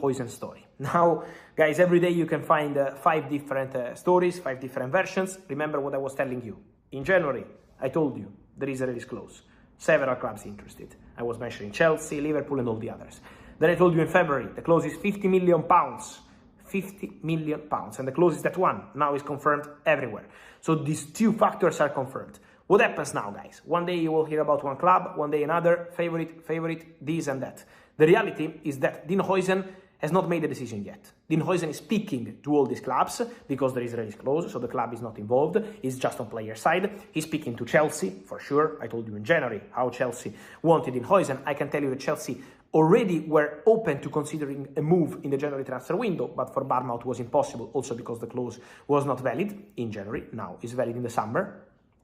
Huijsen story. Now, guys, every day you can find 5 different stories, 5 different versions. Remember what I was telling you. In January, I told you there is a release clause. Several clubs interested. I was mentioning Chelsea, Liverpool, and all the others. Then I told you in February, the clause is £50 million. £50 million. And the clause is that one. Now is confirmed everywhere. So these 2 factors are confirmed. What happens now, guys? One day you will hear about one club, one day another, favorite, this and that. The reality is that Dean Huijsen has not made a decision yet. Dean Huijsen is speaking to all these clubs because there is a release clause, so the club is not involved. He's just on player side. He's speaking to Chelsea, for sure. I told you in January how Chelsea wanted Dean Huijsen. I can tell you that Chelsea already were open to considering a move in the January transfer window, but for Bournemouth was impossible, also because the clause was not valid in January. Now it's valid in the summer.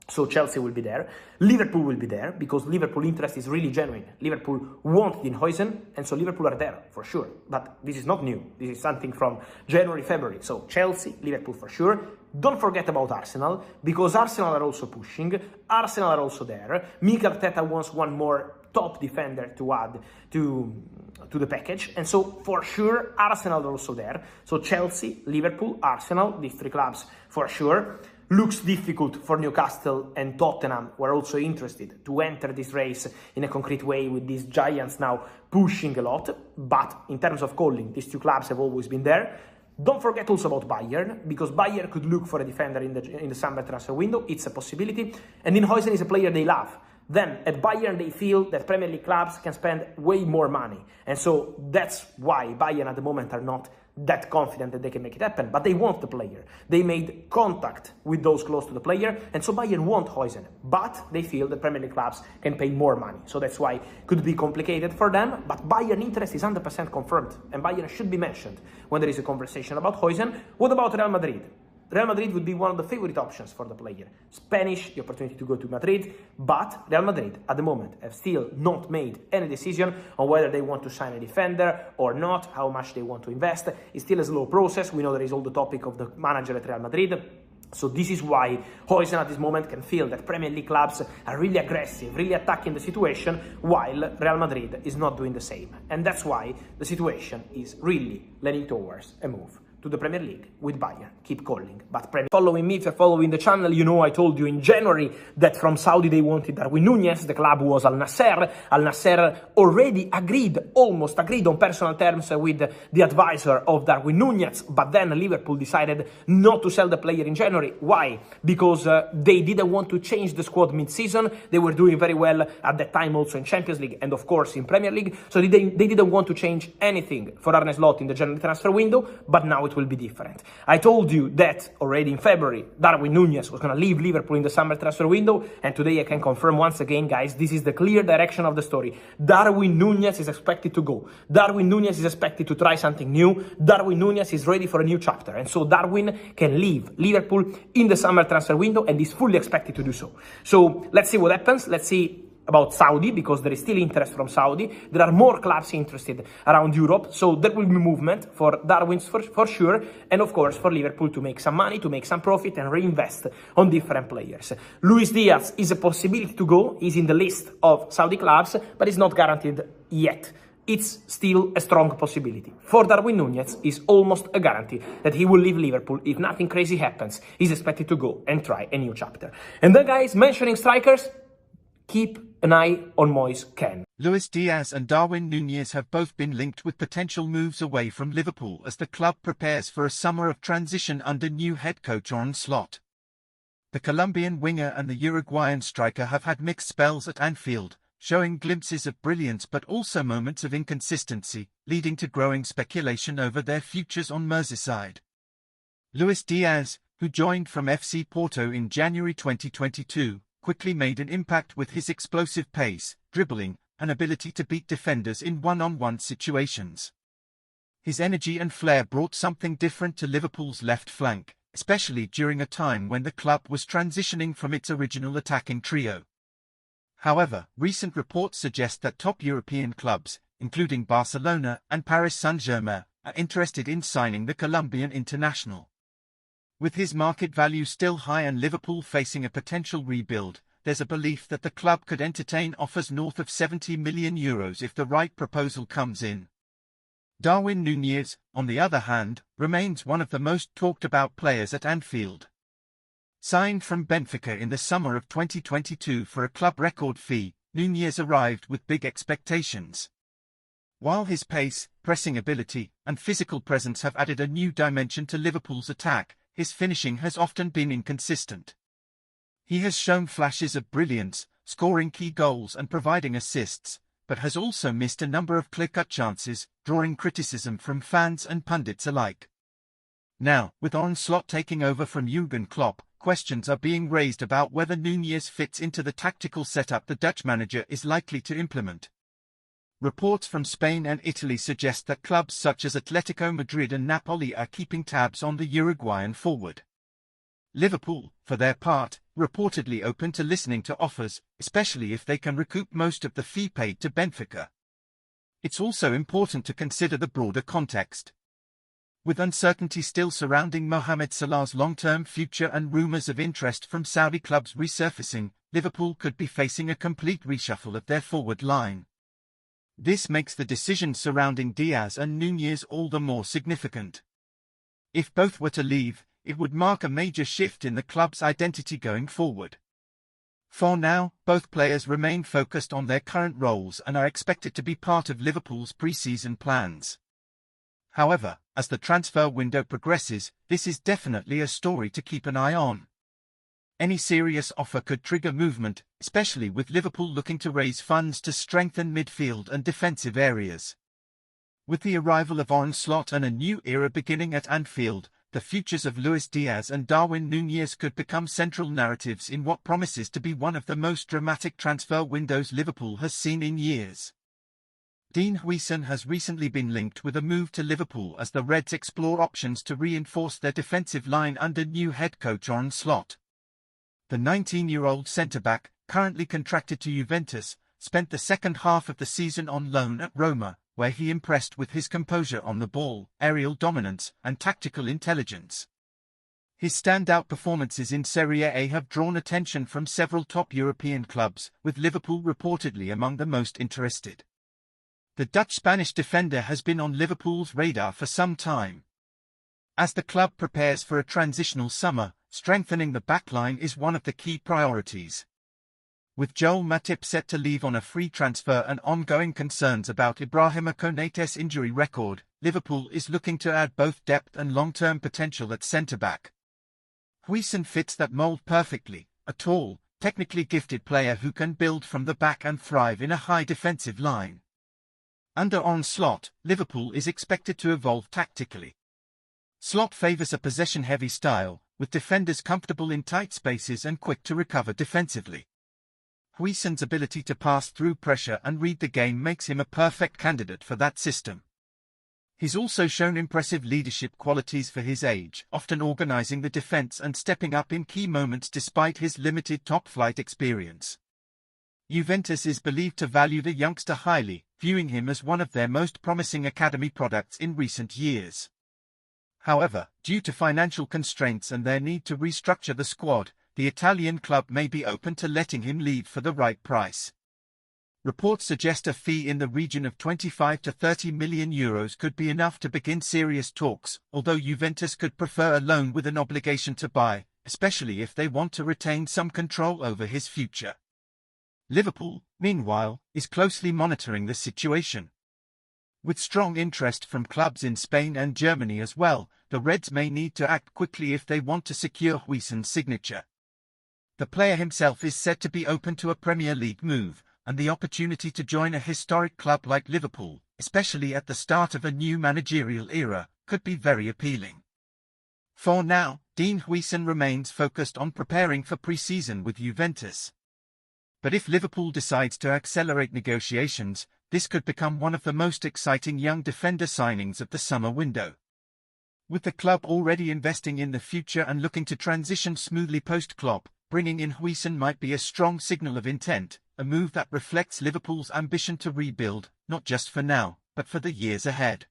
So Chelsea will be there. Liverpool will be there because Liverpool interest is really genuine. Liverpool want Dean Huijsen, and so Liverpool are there for sure. But this is not new. This is something from January, February. So Chelsea, Liverpool for sure. Don't forget about Arsenal because Arsenal are also pushing. Arsenal are also there. Mikel Arteta wants one more top defender to add to the package, and so for sure Arsenal are also there. So Chelsea, Liverpool, Arsenal, these 3 clubs for sure. Looks difficult for Newcastle and Tottenham, who are also interested to enter this race in a concrete way with these giants now pushing a lot. But in terms of calling, these 2 clubs have always been there. Don't forget also about Bayern, because Bayern could look for a defender in the summer transfer window. It's a possibility. And Dean Huijsen is a player they love. Then at Bayern they feel that Premier League clubs can spend way more money. And so that's why Bayern at the moment are not that confident that they can make it happen. But they want the player. They made contact with those close to the player. And so Bayern want Huijsen. But they feel that Premier League clubs can pay more money. So that's why it could be complicated for them. But Bayern interest is 100% confirmed. And Bayern should be mentioned when there is a conversation about Huijsen. What about Real Madrid? Real Madrid would be one of the favorite options for the player. Spanish, the opportunity to go to Madrid, but Real Madrid at the moment have still not made any decision on whether they want to sign a defender or not, how much they want to invest. It's still a slow process. We know there is all the topic of the manager at Real Madrid. So this is why Huijsen at this moment can feel that Premier League clubs are really aggressive, really attacking the situation, while Real Madrid is not doing the same. And that's why the situation is really leaning towards a move to the Premier League with Bayern. Keep calling. But following me, if you're following the channel, you know I told you in January that from Saudi they wanted Darwin Núñez. The club was Al Nassr. Al Nassr already almost agreed on personal terms with the advisor of Darwin Núñez, but then Liverpool decided not to sell the player in January. Why? Because they didn't want to change the squad mid-season. They were doing very well at that time also in Champions League and of course in Premier League, so they didn't want to change anything for Arne Slot in the January transfer window, but now it will be different. I told you that already in February, Darwin Núñez was going to leave Liverpool in the summer transfer window, and today I can confirm once again, guys, this is the clear direction of the story. Darwin Núñez is expected to go. Darwin Núñez is expected to try something new. Darwin Núñez is ready for a new chapter, and so Darwin can leave Liverpool in the summer transfer window and is fully expected to do so. So let's see what happens. Let's see about Saudi, because there is still interest from Saudi. There are more clubs interested around Europe, so there will be movement for Darwin for sure, and of course for Liverpool to make some money, to make some profit and reinvest on different players. Luis Diaz is a possibility to go. He's in the list of Saudi clubs, but it's not guaranteed yet. It's still a strong possibility. For Darwin Núñez, it's almost a guarantee that he will leave Liverpool if nothing crazy happens. He's expected to go and try a new chapter. And then, guys, mentioning strikers, keep an eye on Moise Kean. Luis Diaz and Darwin Núñez have both been linked with potential moves away from Liverpool as the club prepares for a summer of transition under new head coach Arne Slot. The Colombian winger and the Uruguayan striker have had mixed spells at Anfield, showing glimpses of brilliance but also moments of inconsistency, leading to growing speculation over their futures on Merseyside. Luis Diaz, who joined from FC Porto in January 2022, quickly made an impact with his explosive pace, dribbling, and ability to beat defenders in one-on-one situations. His energy and flair brought something different to Liverpool's left flank, especially during a time when the club was transitioning from its original attacking trio. However, recent reports suggest that top European clubs, including Barcelona and Paris Saint-Germain, are interested in signing the Colombian international. With his market value still high and Liverpool facing a potential rebuild, there's a belief that the club could entertain offers north of €70 million if the right proposal comes in. Darwin Núñez, on the other hand, remains one of the most talked about players at Anfield. Signed from Benfica in the summer of 2022 for a club record fee, Núñez arrived with big expectations. While his pace, pressing ability, and physical presence have added a new dimension to Liverpool's attack, his finishing has often been inconsistent. He has shown flashes of brilliance, scoring key goals and providing assists, but has also missed a number of clear-cut chances, drawing criticism from fans and pundits alike. Now, with Arne Slot taking over from Jurgen Klopp, questions are being raised about whether Núñez fits into the tactical setup the Dutch manager is likely to implement. Reports from Spain and Italy suggest that clubs such as Atletico Madrid and Napoli are keeping tabs on the Uruguayan forward. Liverpool, for their part, reportedly open to listening to offers, especially if they can recoup most of the fee paid to Benfica. It's also important to consider the broader context. With uncertainty still surrounding Mohamed Salah's long-term future and rumours of interest from Saudi clubs resurfacing, Liverpool could be facing a complete reshuffle of their forward line. This makes the decision surrounding Diaz and Núñez all the more significant. If both were to leave, it would mark a major shift in the club's identity going forward. For now, both players remain focused on their current roles and are expected to be part of Liverpool's pre-season plans. However, as the transfer window progresses, this is definitely a story to keep an eye on. Any serious offer could trigger movement, especially with Liverpool looking to raise funds to strengthen midfield and defensive areas. With the arrival of Arne Slot and a new era beginning at Anfield, the futures of Luis Diaz and Darwin Núñez could become central narratives in what promises to be one of the most dramatic transfer windows Liverpool has seen in years. Dean Huijsen has recently been linked with a move to Liverpool as the Reds explore options to reinforce their defensive line under new head coach Arne Slot. The 19-year-old centre-back, currently contracted to Juventus, spent the second half of the season on loan at Roma, where he impressed with his composure on the ball, aerial dominance, and tactical intelligence. His standout performances in Serie A have drawn attention from several top European clubs, with Liverpool reportedly among the most interested. The Dutch-Spanish defender has been on Liverpool's radar for some time. As the club prepares for a transitional summer, strengthening the backline is one of the key priorities. With Joel Matip set to leave on a free transfer and ongoing concerns about Ibrahima Konaté's injury record, Liverpool is looking to add both depth and long-term potential at centre-back. Huijsen fits that mould perfectly, a tall, technically gifted player who can build from the back and thrive in a high defensive line. Under Arne Slot, Liverpool is expected to evolve tactically. Slot favours a possession-heavy style, with defenders comfortable in tight spaces and quick to recover defensively. Huijsen's ability to pass through pressure and read the game makes him a perfect candidate for that system. He's also shown impressive leadership qualities for his age, often organising the defence and stepping up in key moments despite his limited top-flight experience. Juventus is believed to value the youngster highly, viewing him as one of their most promising academy products in recent years. However, due to financial constraints and their need to restructure the squad, the Italian club may be open to letting him leave for the right price. Reports suggest a fee in the region of 25 to 30 million euros could be enough to begin serious talks, although Juventus could prefer a loan with an obligation to buy, especially if they want to retain some control over his future. Liverpool, meanwhile, is closely monitoring the situation. With strong interest from clubs in Spain and Germany as well, the Reds may need to act quickly if they want to secure Huijsen's signature. The player himself is said to be open to a Premier League move, and the opportunity to join a historic club like Liverpool, especially at the start of a new managerial era, could be very appealing. For now, Dean Huijsen remains focused on preparing for pre-season with Juventus. But if Liverpool decides to accelerate negotiations, this could become one of the most exciting young defender signings of the summer window. With the club already investing in the future and looking to transition smoothly post-Klopp, bringing in Huijsen might be a strong signal of intent, a move that reflects Liverpool's ambition to rebuild, not just for now, but for the years ahead.